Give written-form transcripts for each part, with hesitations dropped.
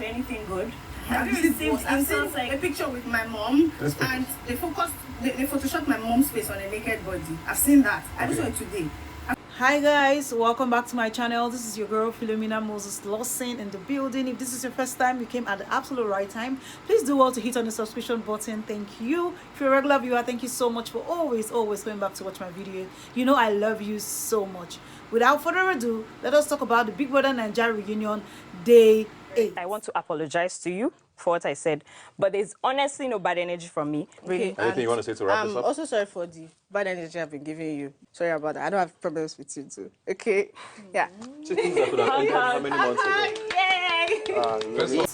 for anything good. Have you received insults like a picture with my mom and they photoshopped my mom's face on a naked body? I've seen that. I just saw it today. Hi guys, welcome back to my channel. This is your girl Philomina Moses Lawson in the building. If this is your first time, you came at the absolute right time. Please do well to hit on the subscription button. Thank you. If you're a regular viewer, thank you so much for always coming back to watch my video. You know I love you so much. Without further ado, let us talk about the Big Brother Bbnaija reunion day 8. I want to apologize to you for what I said, but there's honestly no bad energy from me. Really. Anything you want to say to wrap this up? I'm also sorry for the bad energy I've been giving you. Sorry about that. I don't have problems with you too. Okay? Yeah. How many months ago? Yay!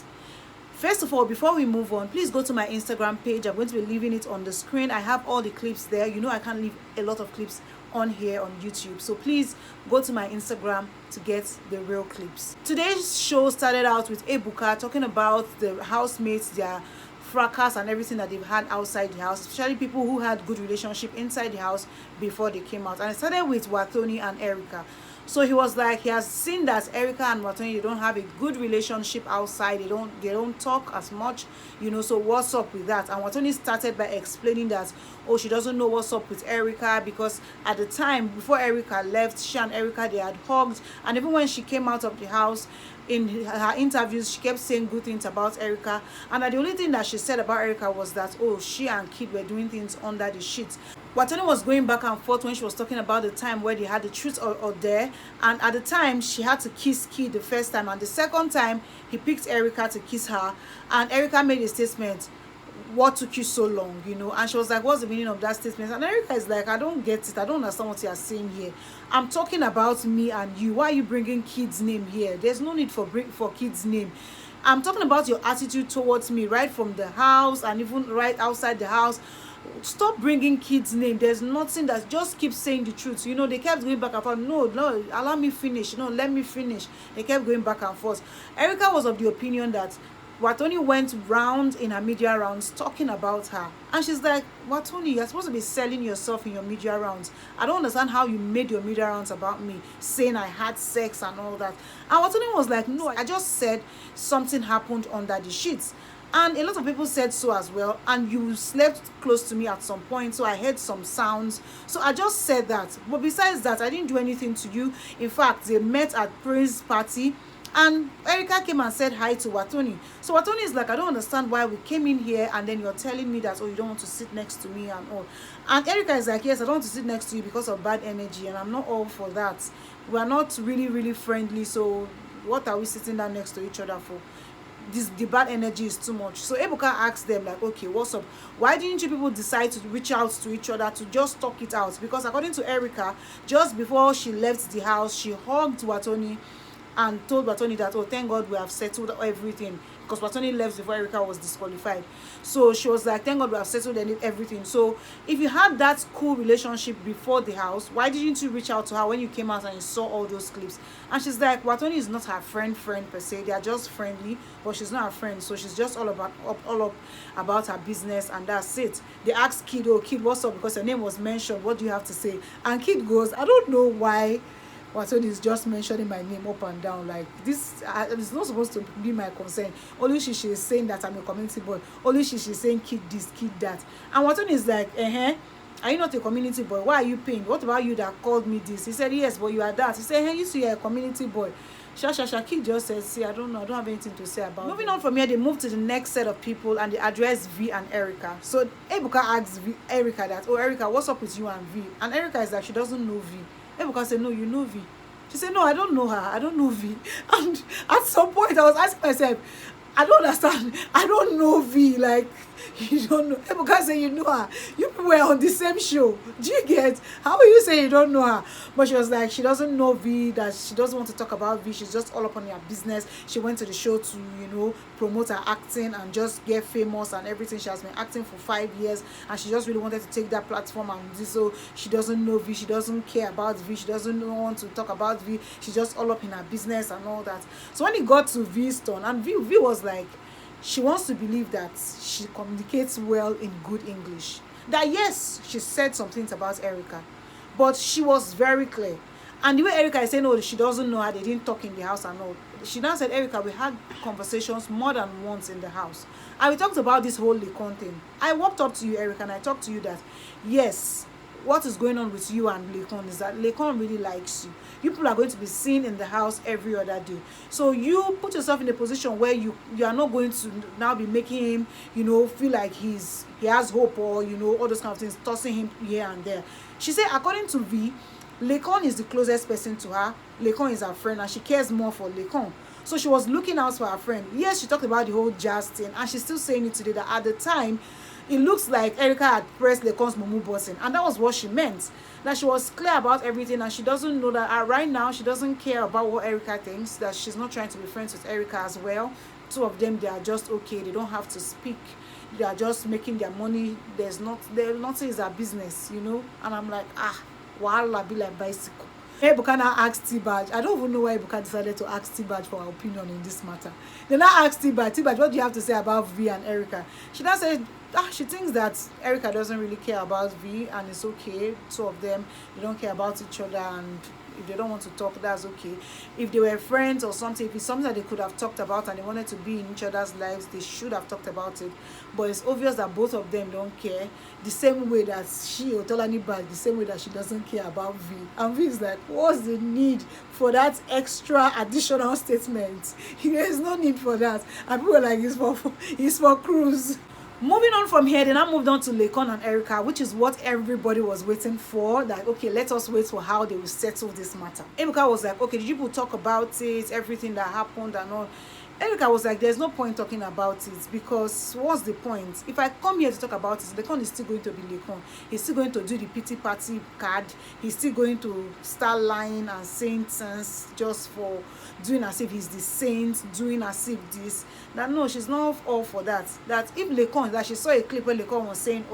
First of all, before we move on, please go to my Instagram page. I'm going to be leaving it on the screen. I have all the clips there. You know I can't leave a lot of clips on here on YouTube, so please go to my Instagram to get the real clips. Today's show started out with Ebuka talking about the housemates, their fracas and everything that they've had outside the house, especially people who had good relationship inside the house before they came out. And it started with Watoni and Erica. So he was like, he has seen that Erica and Watoni, they don't have a good relationship outside. They don't talk as much, you know. So what's up with that? And Watoni started by explaining that, oh, she doesn't know what's up with Erica because at the time before Erica left, she and Erica, they had hugged. And even when she came out of the house, in her interviews, she kept saying good things about Erica. And the only thing that she said about Erica was that, oh, she and Kid were doing things under the sheets. Watoni was going back and forth when she was talking about the time where they had the truth or dare. And at the time, she had to kiss Kid the first time. And the second time, he picked Erica to kiss her. And Erica made a statement, what took you so long, you know? And she was like, what's the meaning of that statement? And Erica is like, I don't get it. I don't understand what you are saying here. I'm talking about me and you. Why are you bringing Kid's name here? There's no need for Kid's name. I'm talking about your attitude towards me right from the house and even right outside the house. Stop bringing Kid's name. There's nothing. That just keep saying the truth. You know, they kept going back and forth. No, allow me finish. No, let me finish. They kept going back and forth. Erica was of the opinion that Watoni went round in her media rounds talking about her. And she's like, Watoni, you're supposed to be selling yourself in your media rounds. I don't understand how you made your media rounds about me, saying I had sex and all that. And Watoni was like, no, I just said something happened under the sheets. And a lot of people said so as well. And you slept close to me at some point, so I heard some sounds. So I just said that. But besides that, I didn't do anything to you. In fact, they met at Prince's party. And Erica came and said hi to Watoni. So Watoni is like, I don't understand why we came in here and then you're telling me that, oh, you don't want to sit next to me and all. And Erica is like, yes, I don't want to sit next to you because of bad energy and I'm not all for that. We are not really friendly, so what are we sitting down next to each other for? The bad energy is too much. So Ebuka asked them like, okay, what's up? Why didn't you people decide to reach out to each other to just talk it out? Because according to Erica, just before she left the house, she hugged Watoni and told Watoni that, oh, thank God we have settled everything, because Watoni left before Erica was disqualified. So she was like, thank God we have settled everything. So if you had that cool relationship before the house, why didn't you reach out to her when you came out and you saw all those clips? And she's like, Watoni is not her friend per se. They are just friendly, but she's not her friend. So she's just all up about her business, and that's it. They asked Kid, oh, Kid, what's up? Because her name was mentioned. What do you have to say? And Kid goes, I don't know why Watoni is just mentioning my name up and down. Like, this it's not supposed to be my concern. Only she is saying that I'm a community boy. Only she is saying Kid this, Kid that. And Watoni is like, are you not a community boy? Why are you paying? What about you that called me this? He said, yes, but you are that. He said, hey, you see, you're a community boy. Kid just says, see, I don't know. I don't have anything to say about it. Moving on from here, they moved to the next set of people and they addressed V and Erica. So Ebuka asked Erica that, oh, Erica, what's up with you and V? And Erica is like, she doesn't know V. Ebuka said, no, you know V. She said, no, I don't know her. I don't know V. And at some point, I was asking myself, I don't understand. I don't know V. Like, you don't know. Ebuka said, you know her. You people were on the same show. Do you get? How will you say you don't know her? But she was like, she doesn't know V, that she doesn't want to talk about V. She's just all up on her business. She went to the show to, you know, promote her acting and just get famous and everything. She has been acting for 5 years and she just really wanted to take that platform and do so. She doesn't know V. She doesn't care about V. She doesn't want to talk about V. She's just all up in her business and all that. So when it got to V's turn, and V was like, she wants to believe that she communicates well in good English. That yes, she said some things about Erica, but she was very clear. And the way Erica is saying, oh, she doesn't know her, they didn't talk in the house and all. she now said, Erica, we had conversations more than once in the house. And we talked about this whole Laycon thing. I walked up to you, Erica, and I talked to you that, yes, what is going on with you and Laycon is that Laycon really likes you. You people are going to be seen in the house every other day. So you put yourself in a position where you are not going to now be making him, you know, feel like he has hope, or, you know, all those kind of things, tossing him here and there. She said, according to V, Laycon is the closest person to her. Laycon is her friend, and she cares more for Laycon. So she was looking out for her friend. Yes, she talked about the whole jazz thing, and she's still saying it today, that at the time, it looks like Erica had pressed Laycon's mumu button, and that was what she meant. That she was clear about everything, and she doesn't know that right now she doesn't care about what Erica thinks, that she's not trying to be friends with Erica as well. Two of them, they are just okay. They don't have to speak. They are just making their money. Nothing is their business, you know. And I'm like, wahala be like bicycle. Ebuka now asked T-Badge. I don't even know why Ebuka decided to ask T-Badge for her opinion in this matter. Then I asked T-Badge, what do you have to say about V and Erica? She now said she thinks that Erica doesn't really care about V, and it's okay. Two of them, they don't care about each other, and if they don't want to talk, that's okay. If they were friends or something, if it's something that they could have talked about and they wanted to be in each other's lives, they should have talked about it. But it's obvious that both of them don't care, the same way that she, Otolani Bag, the same way that she doesn't care about V. And V is like, what's the need for that extra additional statement? There is no need for that. And people are like, it's for cruise. Moving on from here, then I moved on to Laycon and Erica, which is what everybody was waiting for. Like, okay, let us wait for how they will settle this matter. Erica was like, okay, did you people talk about it, everything that happened and all? Erica was like, there's no point talking about it, because what's the point? If I come here to talk about it, Laycon is still going to be Laycon. He's still going to do the pity party card. He's still going to start lying and saying things just for doing as if he's the saint, doing as if this. That no, she's not all for that. That if Laycon, that she saw a clip where Laycon was saying,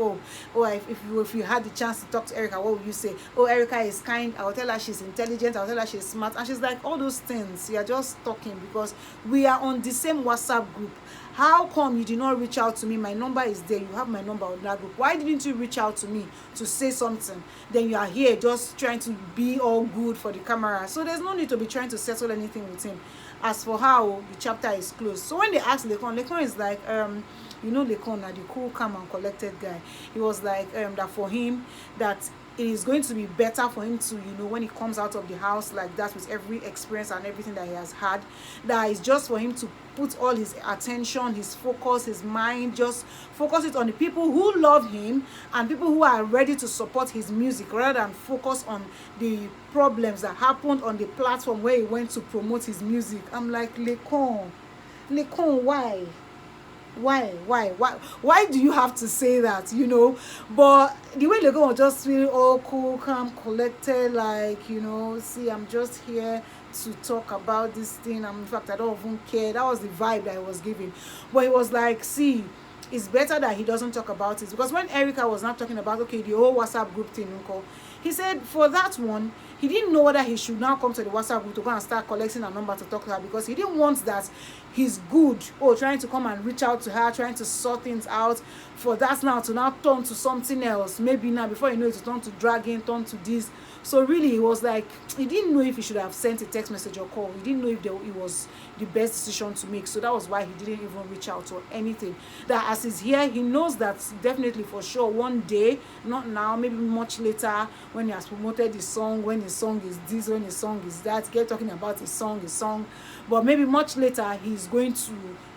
if you had the chance to talk to Erica, what would you say? Oh, Erica is kind. I will tell her she's intelligent. I will tell her she's smart. And she's like, all those things, you are just talking because we are on the same WhatsApp group. How come you did not reach out to me? My number is there. You have my number on that group. Why didn't you reach out to me to say something? Then you are here just trying to be all good for the camera. So there's no need to be trying to settle anything with him. As for how the chapter is closed. So when they asked Laycon is like, you know, Laycon, the cool, calm and collected guy. He was like, that for him, that it is going to be better for him to, you know, when he comes out of the house like that, with every experience and everything that he has had, that is just for him to put all his attention, his focus, his mind, just focus it on the people who love him and people who are ready to support his music, rather than focus on the problems that happened on the platform where he went to promote his music. I'm like, Laycon, why? Why do you have to say that, you know? But the way Laycon was just really all cool, calm, collected, like, you know, see, I'm just here to talk about this thing. In fact, I don't even care. That was the vibe that I was giving. But it was like, see, it's better that he doesn't talk about it, because when Erica was not talking about, okay, the whole WhatsApp group thing, he said for that one, he didn't know whether he should now come to the WhatsApp group to go and start collecting a number to talk to her, because he didn't want that he's good, trying to come and reach out to her, trying to sort things out, for that now to now turn to something else. Maybe now, before you know it, to turn to dragging, turn to this. So really, he was like, he didn't know if he should have sent a text message or call. He didn't know if it was the best decision to make. So that was why he didn't even reach out or anything. That as he's here, he knows that definitely for sure one day, not now, maybe much later, when he has promoted his song, when his song is this, when his song is that, get talking about his song. But maybe much later, he's going to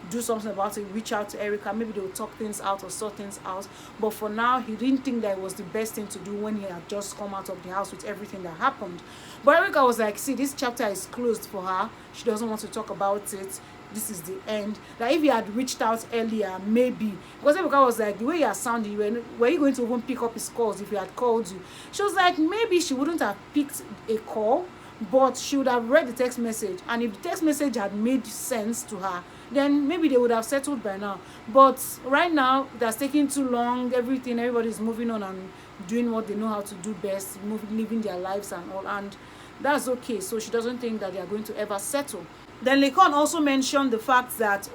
do something about it, reach out to Erica, maybe they'll talk things out or sort things out. But for now, he didn't think that it was the best thing to do when he had just come out of the house with everything that happened. But Erica was like, see, this chapter is closed for her. She doesn't want to talk about it. This is the end. That if he had reached out earlier, maybe, because Erica was like, the way you are sounding, were you going to even pick up his calls if he had called you? She was like, maybe she wouldn't have picked a call, but she would have read the text message, and if the text message had made sense to her, then maybe they would have settled by now. But right now, that's taking too long. Everybody's moving on and doing what they know how to do best, living their lives and all, and that's okay. So she doesn't think that they are going to ever settle. Then Laycon also mentioned the fact that,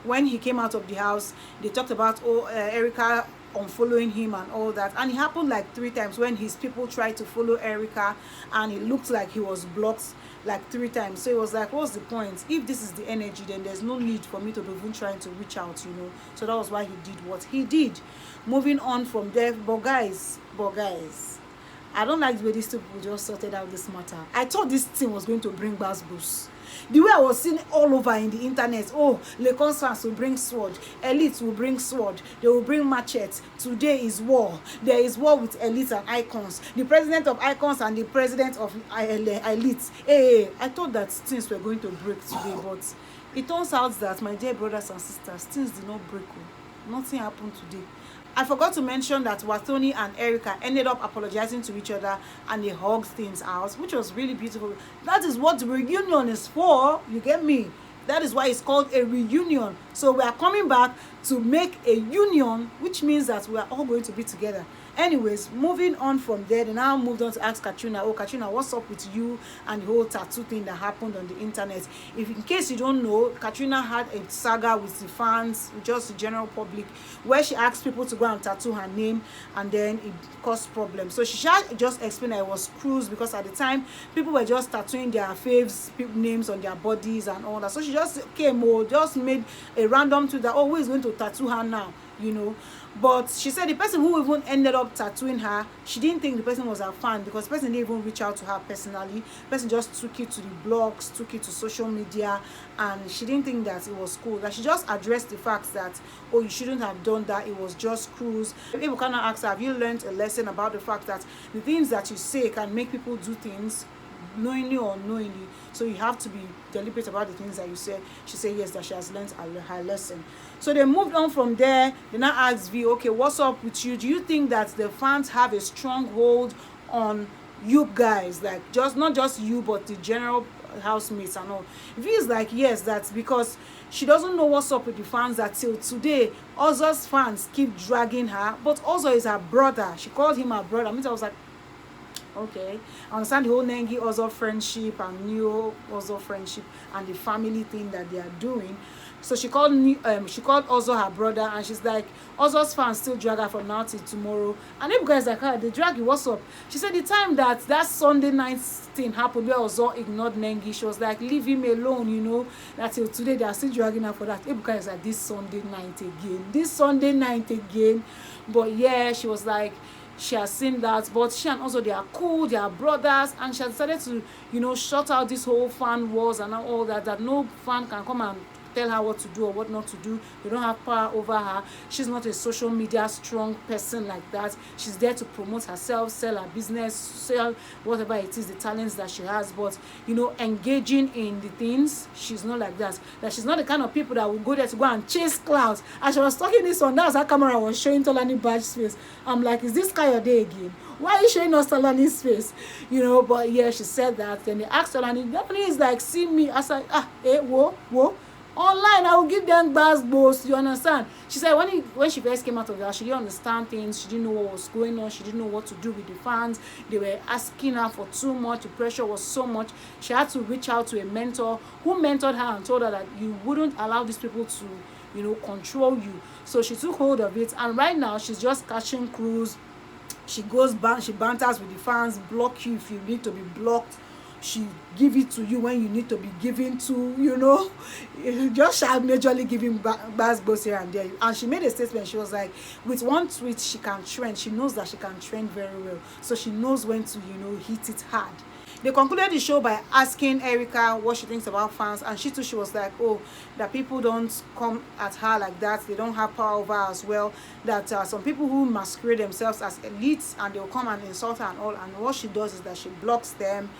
when he came out of the house, they talked about, Erica unfollowing him and all that. And it happened like 3 times when his people tried to follow Erica, and it looked like he was blocked like 3 times. So it was like, what's the point? If this is the energy, then there's no need for me to be even trying to reach out, you know. So that was why he did what he did. Moving on from there, but guys, I don't like the way these two people just sorted out this matter. I thought this thing was going to bring buzz. The way I was seeing all over in the internet, oh, Laycon fans will bring sword, elites will bring sword, they will bring machete. Today is war. There is war with elites and icons. The president of icons and the president of elites. Hey, I thought that things were going to break today, but it turns out that, my dear brothers and sisters, things did not break. Nothing happened today. I forgot to mention that Wathoni and Erica ended up apologizing to each other, and they hugged things out, which was really beautiful. That is what the reunion is for, you get me? That is why it's called a reunion. So we are coming back to make a union, which means that we are all going to be together. Anyways, moving on from there, they now moved on to ask Katrina, oh, Katrina, what's up with you and the whole tattoo thing that happened on the internet? If in case you don't know, Katrina had a saga with the fans, just the general public, where she asked people to go and tattoo her name, and then it caused problems. So she just explained that it was cruise, because at the time people were just tattooing their faves names on their bodies and all that. So she just just made a random tweet that, oh, who is going to tattoo her now, you know? But she said the person who even ended up tattooing her, she didn't think the person was her fan, because the person didn't even reach out to her personally. The person just took it to the blogs, took it to social media, and she didn't think that it was cool. That she just addressed the fact that, oh, you shouldn't have done that, it was just cruise. People kind of ask her, have you learned a lesson about the fact that the things that you say can make people do things knowingly or unknowingly, so you have to be deliberate about the things that you say. She said yes, that she has learned her lesson. So they moved on from there. They now asked V, okay, what's up with you? Do you think that the fans have a strong hold on you guys, like not just you, but the general housemates and all? V is like, yes, that's because she doesn't know what's up with the fans, that till today Ozo's fans keep dragging her, but Ozo is her brother. She called him her brother. I was like, okay, I understand the whole Nengi Ozo friendship and Neo Ozo friendship and the family thing that they are doing. So she called Ozo her brother, and she's like, Ozo's fans still drag her from now till tomorrow. And you guys like, ah, they drag you, what's up? She said the time that Sunday night thing happened where Ozo ignored Nengi, she was like, leave him alone, you know, that till today they are still dragging her for that. Ebuka is like, this Sunday night again. But yeah, she was like, she has seen that, but she and also they are cool, they are brothers, and she has decided to, you know, shut out this whole fan wars and all that no fan can come and tell her what to do or what not to do. They don't have power over her. She's not a social media strong person like that. She's there to promote herself, sell her business, sell whatever it is, the talents that she has. But, you know, engaging in the things, she's not like that. That she's not the kind of people that will go there to go and chase clouds. As she was talking this one, that's her camera was showing Tolani Badge's face. I'm like, is this Kayode again? Why are you showing us Tolani's face? You know, but yeah, she said that. Then they asked Tolani, Tolani is like, see me. I said, whoa. Online, I will give them bass, you understand? She said when she first came out of that, she didn't understand things, she didn't know what was going on, she didn't know what to do with the fans. They were asking her for too much, the pressure was so much. She had to reach out to a mentor who mentored her and told her that you wouldn't allow these people to, you know, control you. So she took hold of it, and right now she's just catching cruise. She banters with the fans, block you if you need to be blocked. She give it to you when you need to be given to, you know. Just shall majorly giving bass here and there. And she made a statement. She was like, with one tweet she can trend. She knows that she can trend very well, so she knows when to, you know, hit it hard. They concluded the show by asking Erica what she thinks about fans, and she was like, oh, that people don't come at her like that, they don't have power over her as well, that some people who masquerade themselves as elites and they'll come and insult her and all, and what she does is that she blocks them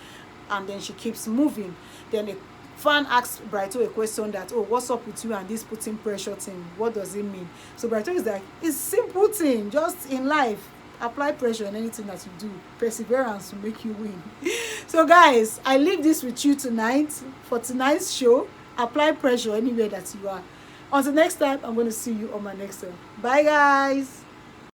and then she keeps moving. Then the fan asked Brighto a question that, oh, what's up with you and this putting pressure thing? What does it mean? So Brighto is like, it's simple thing, just in life, apply pressure in anything that you do. Perseverance will make you win. So guys, I leave this with you tonight for tonight's show. Apply pressure anywhere that you are. Until next time, I'm going to see you on my next one. Bye guys.